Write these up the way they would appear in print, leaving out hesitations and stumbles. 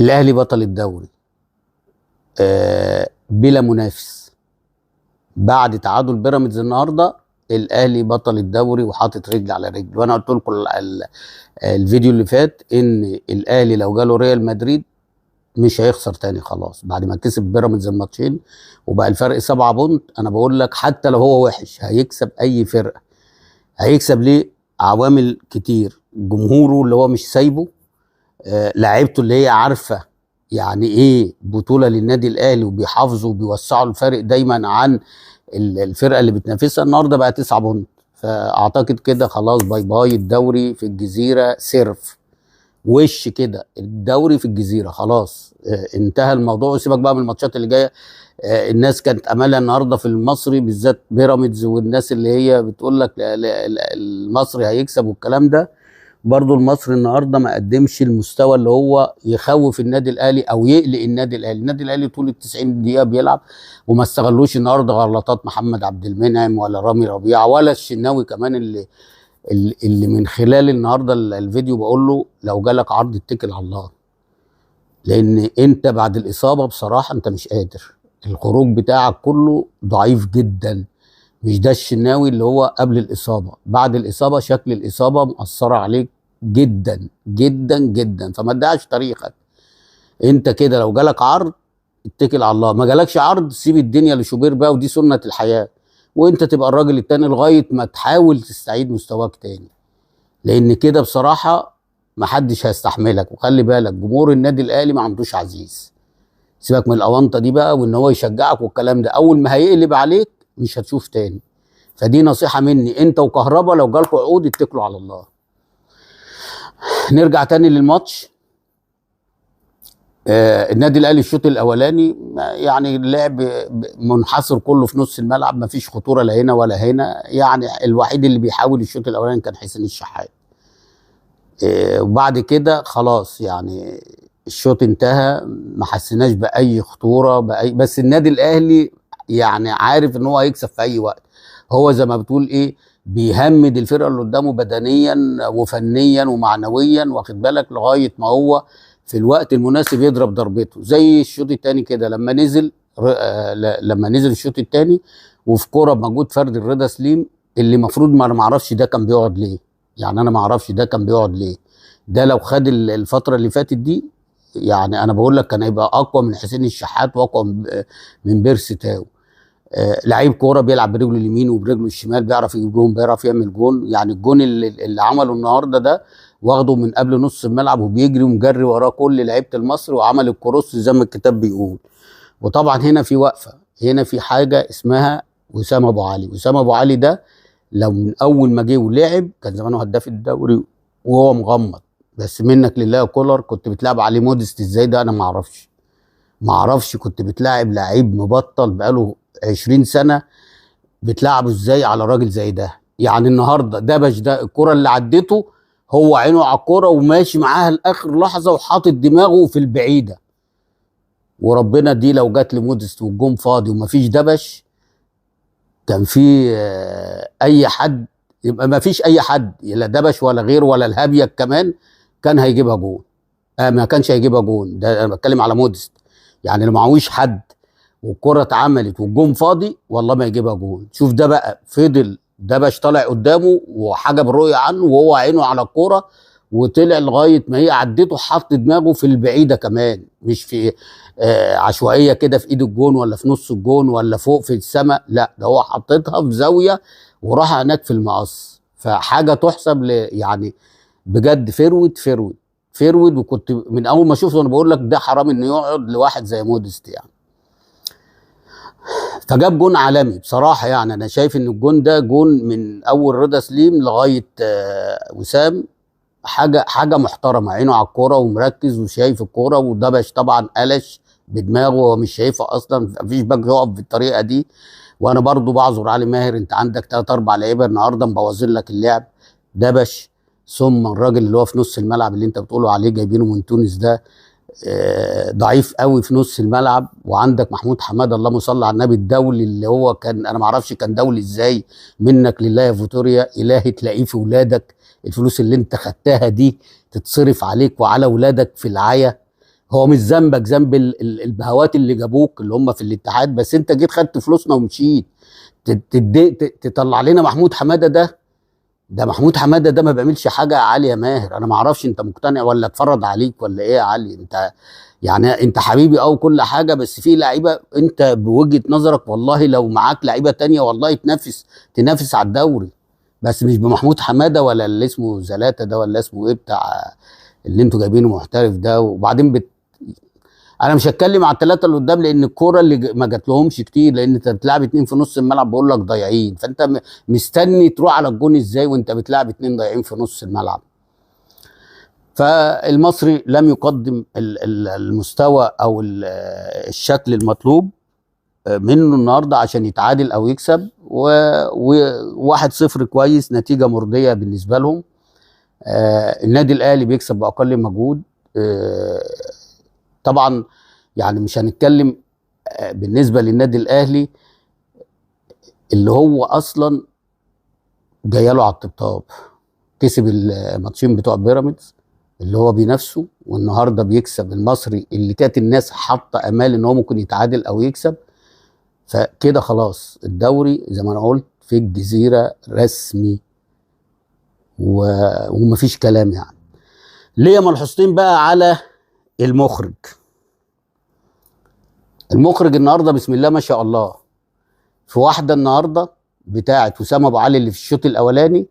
الاهلي بطل الدوري بلا منافس. بعد تعادل بيراميدز النهارده الاهلي بطل الدوري وحاطط رجل على رجل. وانا قلت لكم الفيديو اللي فات ان الاهلي لو جاله ريال مدريد مش هيخسر تاني خلاص بعد ما كسب بيراميدز الماتشين وبقى الفرق 7 بونت. انا بقول لك حتى لو هو وحش هيكسب اي فرقه. هيكسب ليه؟ عوامل كتير، جمهوره اللي هو مش سايبه، لعيبته اللي هي عارفه يعني ايه بطوله للنادي الاهلي وبيحافظوا وبيوسعوا الفارق دايما عن الفرقه اللي بتنافسها. النهارده بقى 9 بونت، فاعتقد كده خلاص باي باي الدوري في الجزيره سيرف وش كده. الدوري في الجزيره خلاص انتهى الموضوع. وسيبك بقى من الماتشات اللي جايه. الناس كانت امالها النهارده في المصري بالذات بيراميدز، والناس اللي هي بتقول لك المصري هيكسب والكلام ده. برضو المصري النهارده ما قدمش المستوى اللي هو يخوف النادي الاهلي او يقلق النادي الاهلي. النادي الاهلي طول ال 90 دقيقه بيلعب وما استغلوش النهارده غلطات محمد عبد المنعم ولا رامي ربيعه ولا الشناوي كمان اللي من خلال النهارده الفيديو بقول له لو جالك عرض اتكل على الله، لان انت بعد الاصابه بصراحه انت مش قادر. الخروج بتاعك كله ضعيف جدا. مش ده الشناوي اللي هو قبل الاصابه. بعد الاصابه شكل الاصابه مأثره عليك جدا جدا جدا، فما تضيعش تاريخك. انت كده لو جالك عرض اتكل على الله، ما جالكش عرض سيب الدنيا لشوبير بقى، ودي سنه الحياه، وانت تبقى الراجل التاني لغايه ما تحاول تستعيد مستواك تاني، لان كده بصراحه ما حدش هيستحملك. وخلي بالك جمهور النادي الاهلي ما عندوش عزيز. سيبك من الاونطه دي بقى وان هو يشجعك والكلام ده، اول ما هيقلب عليك مش هتشوف تاني. فدي نصيحه مني، انت وكهربا لو جالكوا عقود اتكلوا على الله. نرجع تاني للماتش. النادي الاهلي الشوط الاولاني يعني اللعب منحصر كله في نص الملعب، ما فيش خطوره لا هنا ولا هنا. يعني الوحيد اللي بيحاول الشوط الاولاني كان حسين الشحات. وبعد كده خلاص يعني الشوط انتهى، ما حسيناش باي خطوره بس النادي الاهلي يعني عارف ان هو هيكسب في اي وقت. هو زي ما بتقول ايه، بيهمد الفرقه اللي قدامه بدنيا وفنيا ومعنويا، واخد بالك، لغايه ما هو في الوقت المناسب يضرب ضربته. زي الشوط الثاني كده لما نزل الشوط الثاني وفي كوره بمجهود فرد الرضا سليم، اللي المفروض ما اعرفش ده كان بيقعد ليه. يعني انا ما اعرفش ده كان بيقعد ليه. ده لو خد الفتره اللي فاتت دي يعني انا بقول لك كان هيبقى اقوى من حسين الشحات واقوى من بيرسي تاو. لعيب كوره بيلعب برجله اليمين وبرجله الشمال، بيعرف يجيب جون، بيعرف يعمل جون. يعني الجون اللي عمله النهارده ده واخده من قبل نص الملعب وبيجري ومجري وراه كل لعيبه المصري، وعمل الكروس زي ما الكتاب بيقول. وطبعا هنا في وقفه، هنا في حاجه اسمها وسام ابو علي. وسام ابو علي ده لو من اول ما جه ولعب كان زمانه هداف الدوري وهو مغمض. بس منك لله يا كولر، كنت بتلعب عليه مودست ازاي ده انا ما اعرفش. كنت بتلاعب لعيب مبطل بقاله 20 سنه بتلعبه ازاي على راجل زي ده؟ يعني النهارده دبش ده الكره اللي عدته هو عينه على الكره وماشي معاها لاخر لحظه وحاطط دماغه في البعيده. وربنا دي لو جت لمودست والجون فاضي ومفيش دبش كان في اي حد، يبقى مفيش اي حد لا دبش ولا غير ولا الهابيك كمان كان هيجيبها جون. ما كانش هيجيبها جون. ده انا بتكلم على مودست. يعني لو معهوش حد والكره اتعملت والجون فاضي والله ما يجيبها جون. شوف ده بقى فضل دبش طالع قدامه وحجب الرؤيه عنه وهو عينه على الكوره وطلع لغايه ما هي عدته، حط دماغه في البعيده كمان، مش في عشوائيه كده في ايد الجون ولا في نص الجون ولا فوق في السماء. لا ده هو حطيتها في زاويه وراح هناك في المقص. فحاجه تحسب يعني بجد فيرود. وكنت من اول ما شفته وانا بقول لك ده حرام انه يقعد لواحد زي مودست يعني. فجاب جون عالمي بصراحه. يعني انا شايف ان الجون ده جون من اول رضا سليم لغايه وسام، حاجه محترمه. عينه على الكوره ومركز وشايف الكوره، ودبش طبعا قلش بدماغه وهو مش شايفها اصلا. مفيش باك يقف بالطريقه دي. وانا برضو بعذر علي ماهر، انت عندك 3 4 لعيبه النهارده مبوظين لك اللعب. دبش ثم الراجل اللي هو في نص الملعب اللي انت بتقولوا عليه جايبينه من تونس ده ضعيف قوي في نص الملعب. وعندك محمود حماده اللهم صل على النبي الدولي اللي هو كان انا ما اعرفش كان دولي ازاي. منك لله يا فيتوريا، الهي تلاقيه في ولادك. الفلوس اللي انت خدتها دي تتصرف عليك وعلى ولادك في العيا هو مش ذنبك ذنب البهوات اللي جابوك اللي هم في الاتحاد، بس انت جيت خدت فلوسنا ومشيت. تطلع لنا محمود حماده ده محمود حماده ده ما بيعملش حاجه يا علي يا ماهر. انا ما اعرفش انت مقتنع ولا اتفرج عليك ولا ايه يا علي. انت يعني انت حبيبي او كل حاجه، بس في لعيبه انت بوجهه نظرك والله لو معاك لعيبه تانية والله تنافس على الدوري، بس مش بمحمود حماده ولا اللي اسمه زلاته ده ولا اسمه ايه بتاع اللي انتوا جايبينه محترف ده. وبعدين انا مش هتكلم على الثلاثه اللي قدام لان الكوره اللي ما جات لهمش كتير، لان انت بتلعب اتنين في نص الملعب بقول لك ضايعين، فانت مستني تروح على الجون ازاي وانت بتلعب اتنين ضايعين في نص الملعب. فالمصري لم يقدم المستوى او الشكل المطلوب منه النهارده عشان يتعادل او يكسب، وواحد صفر كويس، نتيجه مرضيه بالنسبه لهم. النادي الاهلي بيكسب باقل مجهود. طبعا يعني مش هنتكلم بالنسبه للنادي الاهلي اللي هو اصلا جايله على الطبطاب، كسب الماتشين بتوع بيراميدز اللي هو بينافسه، والنهارده بيكسب المصري اللي كانت الناس حاطه امال ان هو ممكن يتعادل او يكسب. فكده خلاص الدوري زي ما انا قلت في الجزيره رسمي ومفيش كلام. يعني ليا ملحوظتين بقى على المخرج النهارده بسم الله ما شاء الله. في واحده النهارده بتاعه وسام ابو علي اللي في الشوط الاولاني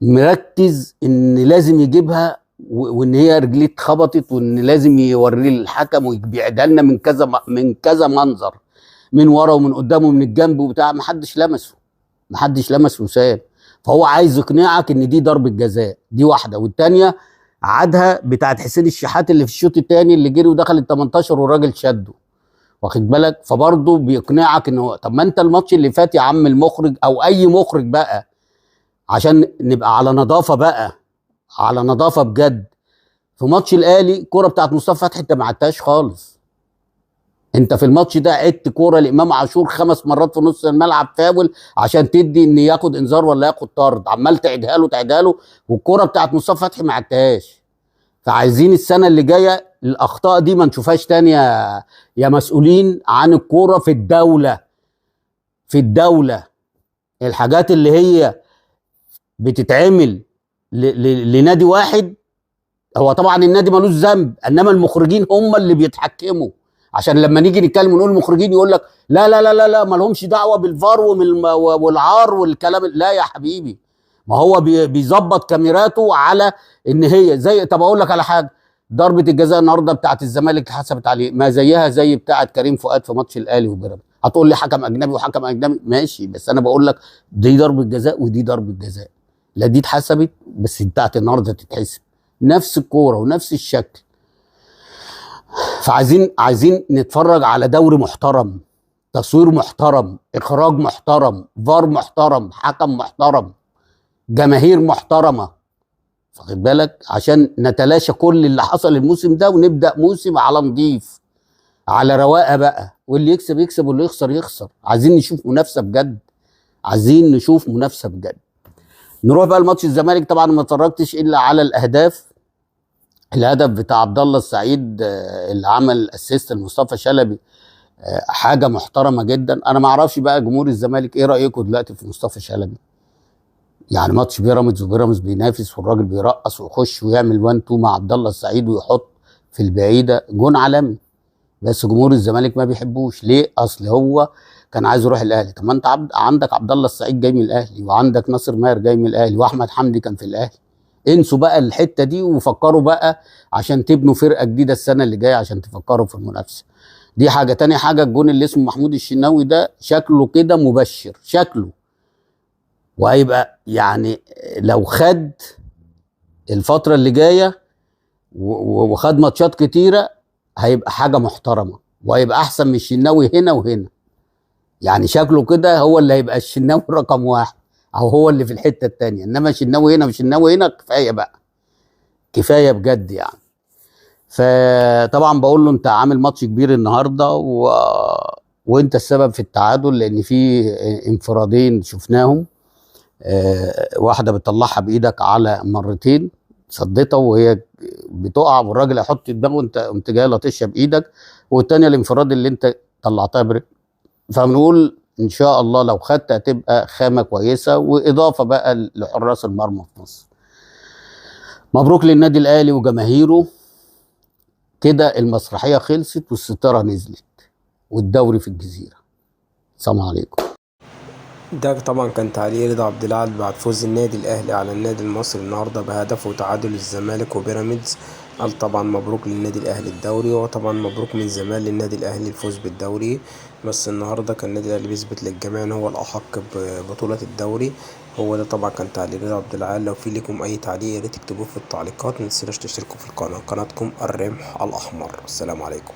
مركز ان لازم يجيبها وان هي رجليه اتخبطت وان لازم يوريه للحكم ويبيعها لنا من كذا منظر، من ورا ومن قدامه ومن الجنب وبتاع، محدش لمس وسام. فهو عايز يقنعك ان دي ضربه جزاء، دي واحده. والثانيه عادها بتاعت حسين الشحات اللي في الشوط الثاني اللي جري ودخل ال 18 والراجل شده، واخد بالك؟ فبرضه بيقنعك ان هو طب ما انت الماتش اللي فات يا عم المخرج او اي مخرج بقى عشان نبقى على نظافه بقى، على نظافه بجد، في ماتش الاهلي الكوره بتاعت مصطفى فتحي انت ما عدتهاش خالص. انت في الماتش ده عدت كوره لامام عاشور 5 مرات في نص الملعب فاول عشان تدي ان ياخد انذار ولا ياخد طرد، عمال تعيدها له والكوره بتاعت مصطفى فتحي ما عدتهاش. فعايزين السنه اللي جايه الاخطاء دي ما نشوفهاش تاني يا مسؤولين عن الكوره في الدوله. الحاجات اللي هي بتتعمل لنادي واحد، هو طبعا النادي ملوش ذنب، انما المخرجين هم اللي بيتحكموا. عشان لما نيجي نتكلم ونقول المخرجين يقول لك لا لا لا لا لا ما لهمش دعوه بالفار والعار والكلام. لا يا حبيبي، ما هو بيظبط كاميراته على ان هي زي. طب اقول لك على حاجه، ضربه الجزاء النهارده بتاعت الزمالك حسبت عليه ما زيها زي بتاعت كريم فؤاد في ماتش الاهلي وبيراميدز. هتقول لي حكم اجنبي وحكم اجنبي، ماشي، بس انا بقول لك دي ضربه جزاء ودي ضربه جزاء، لا دي اتحسبت بس بتاعت النهارده تتحسب، نفس الكوره ونفس الشكل. فعايزين نتفرج على دوري محترم، تصوير محترم، اخراج محترم، فار محترم، حكم محترم، جماهير محترمه، واخد بالك؟ عشان نتلاشى كل اللي حصل الموسم ده ونبدا موسم على نضيف، على رواقه بقى، واللي يكسب يكسب واللي يخسر يخسر. عايزين نشوف منافسه بجد، نروح بقى لماتش الزمالك. طبعا ما اتفرجتش الا على الهدف بتاع عبد الله السعيد اللي عمل اسيست لمصطفى شلبي، حاجه محترمه جدا. انا ما اعرفش بقى جمهور الزمالك ايه رايكم دلوقتي في مصطفى شلبي؟ يعني ماتش بيراميدز بينافس والراجل بيرقص ويخش ويعمل 1 2 مع عبد الله السعيد ويحط في البعيده جون عالمي، بس جمهور الزمالك ما بيحبوش. ليه؟ اصل هو كان عايز يروح الاهلي. طب ما انت عندك عبد الله السعيد جاي من الاهلي، وعندك ناصر ماهر جاي من الاهلي، واحمد حمدي كان في الاهلي. انسوا بقى الحته دي وفكروا بقى عشان تبنوا فرقه جديده السنه اللي جايه عشان تفكروا في المنافسه. دي حاجه. تاني حاجه الجون اللي اسمه محمود الشناوي ده شكله كده مبشر، شكله، وهيبقى يعني لو خد الفتره اللي جايه وخد ماتشات كتيره هيبقى حاجه محترمه، وهيبقى احسن من الشناوي هنا وهنا. يعني شكله كده هو اللي هيبقى الشناوي رقم 1 او هو اللي في الحته الثانيه، انما الشناوي هنا والشناوي هنا كفايه بقى، كفايه بجد يعني. فطبعا بقول له انت عامل ماتش كبير النهارده وانت السبب في التعادل، لان في انفرادين شفناهم، واحده بتطلعها بايدك على مرتين صدتها وهي بتقع، والراجل هيحط دماغه وانت قمت جاي لطشها بايدك، والتانيه الانفراد اللي انت طلعتها برجلك. فبنقول ان شاء الله لو خدت هتبقى خامه كويسه، واضافه بقى لحراس المرمى في مصر. مبروك للنادي الاهلي وجماهيره. كده المسرحيه خلصت والستاره نزلت، والدوري في الجزيره. السلام عليكم. ده طبعا كان تعليق رضا عبد العال بعد فوز النادي الاهلي على النادي المصري النهارده بهدف، وتعادل الزمالك وبيراميدز. قال طبعا مبروك للنادي الاهلي الدوري، وطبعا مبروك من زمان للنادي الاهلي الفوز بالدوري. بس النهارده كان النادي الاهلي بيثبت للجميع ان هو الاحق ببطوله الدوري. هو ده طبعا كان تعليق رضا عبد العال. لو في لكم اي تعليق يا ريت تكتبوه في التعليقات. متنسوش تشتركوا في القناه، قناتكم الرمح الاحمر. السلام عليكم.